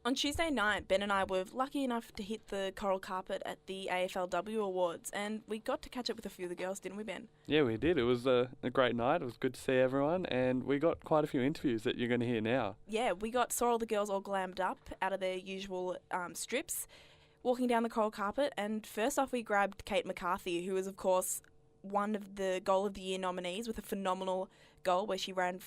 On Tuesday night, Ben and I were lucky enough to hit the coral carpet at the AFLW Awards, and we got to catch up with a few of the girls, didn't we, Ben? Yeah, we did. It was a great night. It was good to see everyone, and we got quite a few interviews that you're going to hear now. Yeah, saw all the girls all glammed up out of their usual strips, walking down the coral carpet, and first off we grabbed Kate McCarthy, who was, of course, one of the Goal of the Year nominees with a phenomenal goal where she ran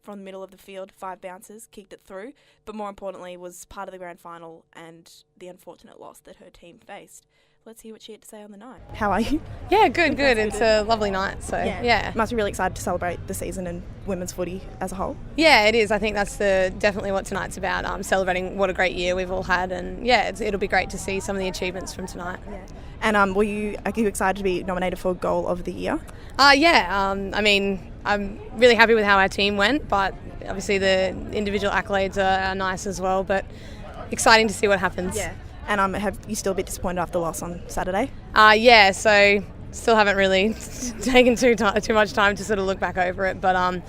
from the middle of the field, 5 bounces, kicked it through, but more importantly was part of the grand final and the unfortunate loss that her team faced. Let's hear what she had to say on the night. How are you? Yeah, good. It's a lovely night, so yeah. Must be really excited to celebrate the season and women's footy as a whole. Yeah, it is. I think that's definitely what tonight's about, celebrating what a great year we've all had, and yeah, it'll be great to see some of the achievements from tonight. Yeah. And are you excited to be nominated for Goal of the Year? I'm really happy with how our team went, but obviously the individual accolades are nice as well, but exciting to see what happens. Yeah. And have you still a bit disappointed after the loss on Saturday? So still haven't really taken too much time to sort of look back over it, but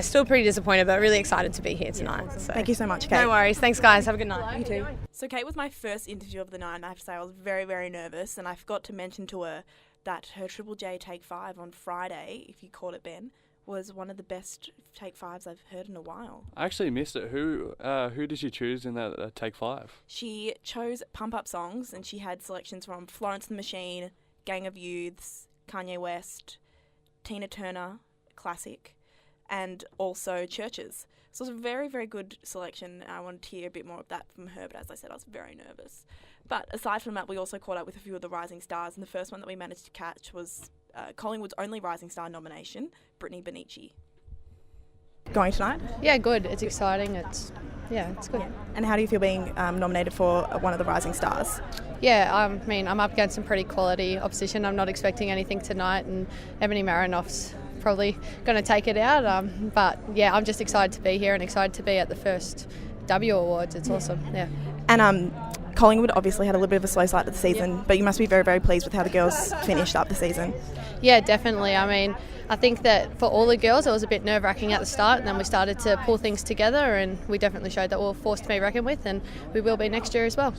still pretty disappointed, but really excited to be here tonight. Yeah, awesome. So. Thank you so much, Kate. No worries. Thanks, guys. Have a good night. You too. So Kate was my first interview of the night, and I have to say I was very, very nervous, and I forgot to mention to her that her Triple J Take 5 on Friday, if you caught it, Ben, was one of the best Take 5s I've heard in a while. I actually missed it. Who did she choose in that Take 5? She chose pump-up songs, and she had selections from Florence and the Machine, Gang of Youths, Kanye West, Tina Turner, classic, and also Churches. So it was a very, very good selection. I wanted to hear a bit more of that from her, but as I said, I was very nervous. But aside from that, we also caught up with a few of the rising stars, and the first one that we managed to catch was Collingwood's only rising star nomination, Brittany Bonicci. Going tonight? Yeah, good. It's exciting. It's good. Yeah. And how do you feel being nominated for one of the rising stars? Yeah, I'm up against some pretty quality opposition. I'm not expecting anything tonight, and Ebony Marinoff's probably going to take it out. But yeah, I'm just excited to be here and excited to be at the first W Awards. It's awesome. Yeah. And Collingwood obviously had a little bit of a slow start to the season, but you must be very, very pleased with how the girls finished up the season. Yeah, definitely. I think that for all the girls it was a bit nerve-wracking at the start, and then we started to pull things together, and we definitely showed that we're forced to be reckoned with, and we will be next year as well.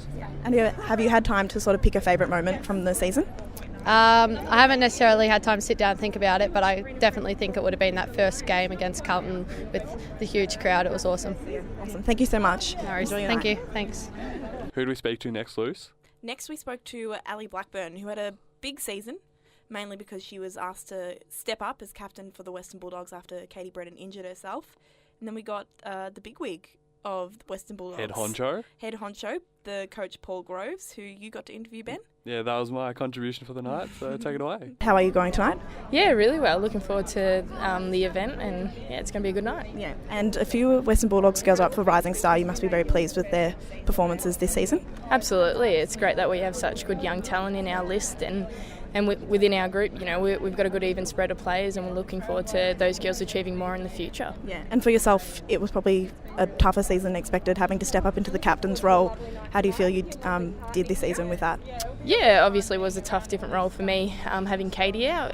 And have you had time to sort of pick a favourite moment from the season? I haven't necessarily had time to sit down and think about it, but I definitely think it would have been that first game against Carlton with the huge crowd. It was awesome. Awesome. Thank you so much. No worries. Thank you. Thanks. Who do we speak to next, Luce? Next we spoke to Ellie Blackburn, who had a big season, mainly because she was asked to step up as captain for the Western Bulldogs after Katie Brennan injured herself. And then we got the bigwig of the Western Bulldogs. Head honcho, the coach Paul Groves, who you got to interview, Ben. Yeah, that was my contribution for the night, so take it away. How are you going tonight? Yeah, really well. Looking forward to the event, and yeah, it's going to be a good night. Yeah, and a few Western Bulldogs girls are up for Rising Star. You must be very pleased with their performances this season. Absolutely. It's great that we have such good young talent in our list, and within our group, we've got a good even spread of players, and we're looking forward to those girls achieving more in the future. Yeah, and for yourself, it was probably a tougher season than expected, having to step up into the captain's role. How do you feel you did this season with that? Yeah, obviously it was a tough, different role for me, having Katie out.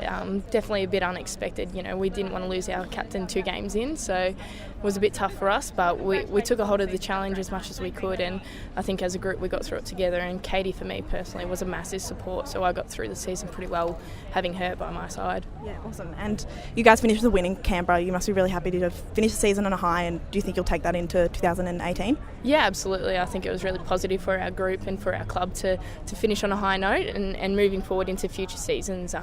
Definitely a bit unexpected. We didn't want to lose our captain 2 games in, so it was a bit tough for us, but we took a hold of the challenge as much as we could, and I think as a group we got through it together, and Katie, for me personally, was a massive support, so I got through the season pretty well having her by my side. Yeah, awesome. And you guys finished with a win in Canberra. You must be really happy to finish the season on a high, and do you think you'll take that into 2018? Yeah, absolutely. I think it was really positive for our group and for our club to finish on a high note, and moving forward into future seasons,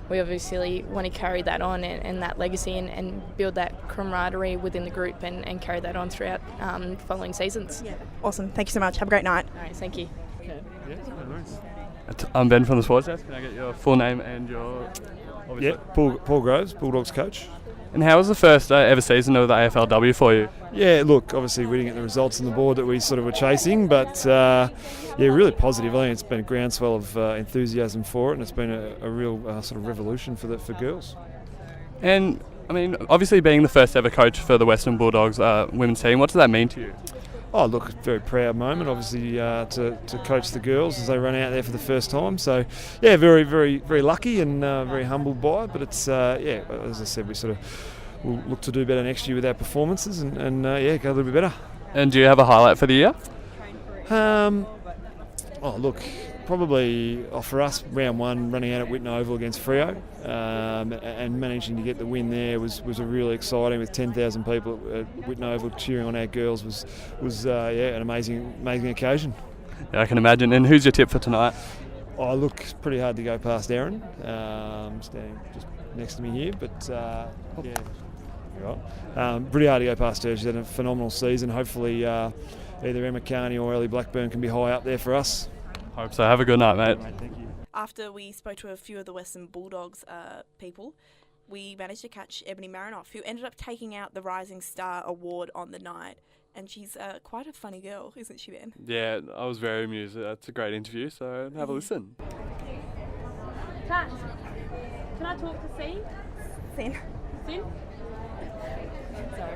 we obviously want to carry that on and that legacy and build that camaraderie within the group and carry that on throughout following seasons. Yeah. Awesome. Thank you so much. Have a great night. All right, thank you. Okay. Yeah, nice. I'm Ben from the Sports Desk. Can I get your full name and your... Yeah, Paul Groves, Bulldogs coach. And how was the first ever season of the AFLW for you? Yeah, look, obviously we didn't get the results on the board that we sort of were chasing, but really positive. I think it's been a groundswell of enthusiasm for it, and it's been a real sort of revolution for girls. And, obviously being the first ever coach for the Western Bulldogs women's team, what does that mean to you? Oh, look, a very proud moment, obviously, to coach the girls as they run out there for the first time. So, yeah, very, very, very lucky and very humbled by it. But it's, as I said, we'll look to do better next year with our performances and go a little bit better. And do you have a highlight for the year? Oh, look, probably for us, round one, running out at Whitten Oval against Freo and managing to get the win there was a really exciting, with 10,000 people at Whitten Oval cheering on our girls was an amazing occasion. Yeah, I can imagine. And who's your tip for tonight? Oh, look, it's pretty hard to go past Erin, standing just next to me here, but yeah. Right. Pretty hard to go past her. She's had a phenomenal season. Hopefully either Emma Carney or Ellie Blackburn can be high up there for us. Hope so. Have a good night, mate. Thank you. After we spoke to a few of the Western Bulldogs people, we managed to catch Ebony Marinoff, who ended up taking out the Rising Star Award on the night. And she's quite a funny girl, isn't she, Ben? Yeah, I was very amused. That's a great interview, so have a listen. Kat, can I talk to Sin? Sin. Sin?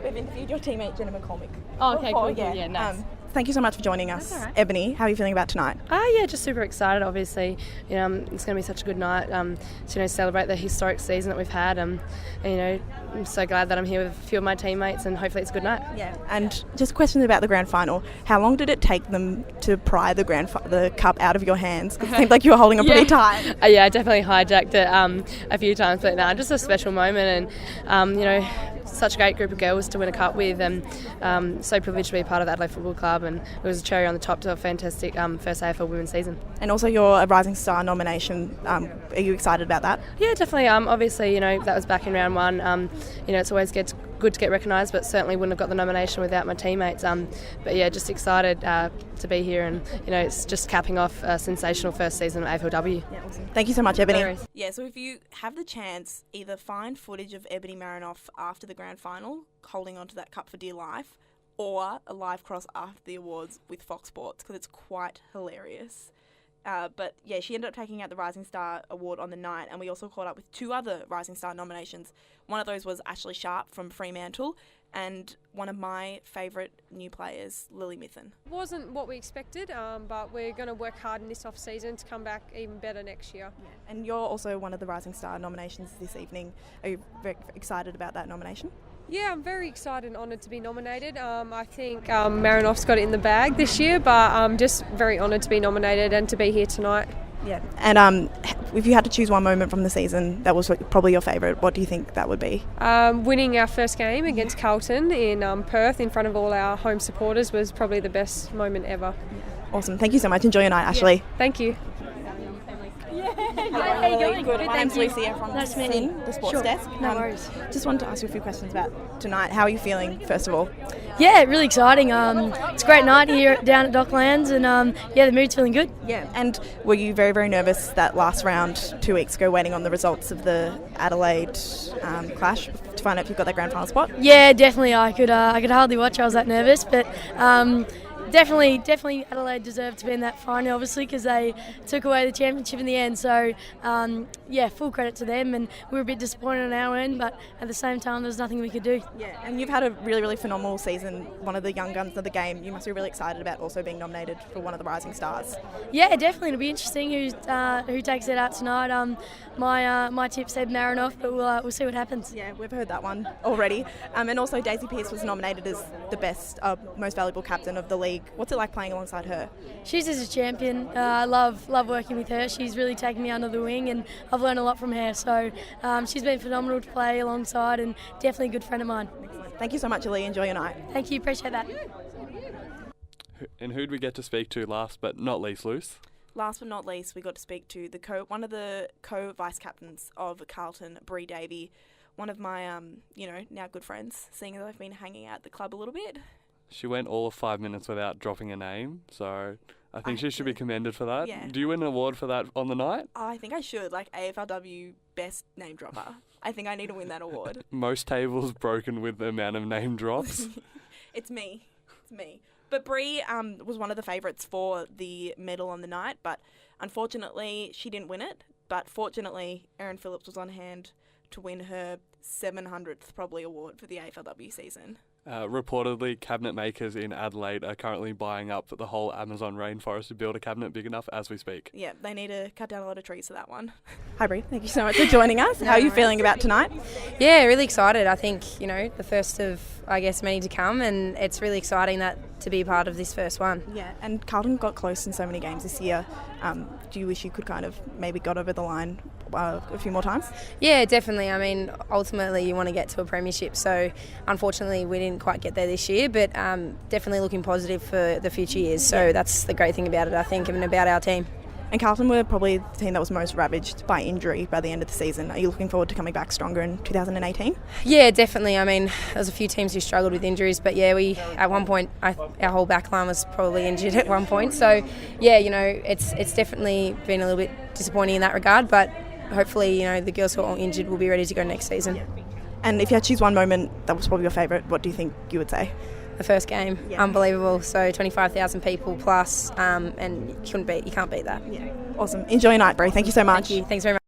We've interviewed your teammate Jenna McCormick. Oh, okay, before, cool. Yeah, nice. Thank you so much for joining us, That's all right. Ebony. How are you feeling about tonight? Yeah, just super excited. Obviously, it's going to be such a good night to celebrate the historic season that we've had. And I'm so glad that I'm here with a few of my teammates, and hopefully it's a good night. Yeah. And just questions about the grand final. How long did it take them to pry the cup out of your hands? Because it seemed like you were holding it pretty tight. Yeah, I definitely hijacked it a few times, but just a special moment, and such a great group of girls to win a cup with, and so privileged to be a part of the Adelaide Football Club, and it was a cherry on the top to a fantastic first AFL women's season. And also your Rising Star nomination. Are you excited about that? Yeah, definitely. Obviously, that was back in round one. It's always good to get recognised, but certainly wouldn't have got the nomination without my teammates. But yeah, just excited to be here, and it's just capping off a sensational first season of AFLW. Yeah, awesome. Thank you so much, Ebony. No worries. Yeah, so if you have the chance, either find footage of Ebony Marinoff after the grand final, holding onto that cup for dear life, or a live cross after the awards with Fox Sports, because it's quite hilarious. But yeah, she ended up taking out the Rising Star Award on the night, and we also caught up with two other Rising Star nominations. One of those was Ashley Sharp from Fremantle, and one of my favourite new players, Lily Mithen. Wasn't what we expected, but we're going to work hard in this off-season to come back even better next year. Yeah. And you're also one of the Rising Star nominations this evening. Are you very excited about that nomination? Yeah, I'm very excited and honoured to be nominated. I think Marinoff's got it in the bag this year, but I'm just very honoured to be nominated and to be here tonight. Yeah. And if you had to choose one moment from the season that was probably your favourite, what do you think that would be? Winning our first game against Carlton in Perth in front of all our home supporters was probably the best moment ever. Awesome. Thank you so much. Enjoy your night, Ashley. Yeah, thank you. Hi, how are you going? Good. My name's Lucia from the sports desk. No worries. Just wanted to ask you a few questions about tonight. How are you feeling, first of all? Yeah, really exciting. It's a great night here down at Docklands, and the mood's feeling good. Yeah. And were you very, very nervous that last round 2 weeks ago, waiting on the results of the Adelaide clash to find out if you got that grand final spot? Yeah, definitely. I could hardly watch. I was that nervous, but. Definitely Adelaide deserved to be in that final, obviously, because they took away the championship in the end. So, full credit to them, and we were a bit disappointed on our end, but at the same time, there was nothing we could do. Yeah, and you've had a really, really phenomenal season, one of the young guns of the game. You must be really excited about also being nominated for one of the Rising Stars. Yeah, definitely. It'll be interesting who takes it out tonight. My tip said Marinoff, but we'll see what happens. Yeah, we've heard that one already. And also Daisy Pearce was nominated as the best, most valuable captain of the league. What's it like playing alongside her? She's just a champion. I love working with her. She's really taken me under the wing, and I've learned a lot from her. So she's been phenomenal to play alongside, and definitely a good friend of mine. Excellent. Thank you so much, Ellie. Enjoy your night. Thank you. Appreciate that. And who'd we get to speak to last but not least, Luce? Last but not least, we got to speak to one of the co-vice captains of Carlton, Davey, one of my now good friends, seeing as I've been hanging out at the club a little bit. She went all of 5 minutes without dropping a name, so I think she should be commended for that. Yeah. Do you win an award for that on the night? I think I should, like AFLW Best Name Dropper. I think I need to win that award. Most tables broken with the amount of name drops. It's me. But Bree was one of the favourites for the medal on the night, but unfortunately she didn't win it. But fortunately, Erin Phillips was on hand to win her 700th probably award for the AFLW season. Reportedly, cabinet makers in Adelaide are currently buying up the whole Amazon rainforest to build a cabinet big enough as we speak. Yeah, they need to cut down a lot of trees for that one. Hi, Brie. Thank you so much for joining us. How are you feeling about tonight? Yeah, really excited. I think, the first of, many to come, and it's really exciting to be a part of this first one. Yeah, and Carlton got close in so many games this year. Do you wish you could kind of maybe got over the line a few more times? Yeah, definitely. I mean, ultimately you want to get to a premiership, so unfortunately we didn't quite get there this year, but definitely looking positive for the future years. So that's the great thing about it, I think, and about our team. And Carlton were probably the team that was most ravaged by injury by the end of the season. Are you looking forward to coming back stronger in 2018? Yeah, definitely. I mean, there's a few teams who struggled with injuries, but yeah, we at one point our whole back line was probably injured at one point. So yeah, it's definitely been a little bit disappointing in that regard, but hopefully, the girls who are all injured will be ready to go next season. Yeah. And if you had to choose one moment that was probably your favourite, what do you think you would say? The first game, unbelievable. So 25,000 people plus, and you can't beat that. Yeah, awesome. Enjoy your night, Brie. Thank you so much. Thank you. Thanks very much.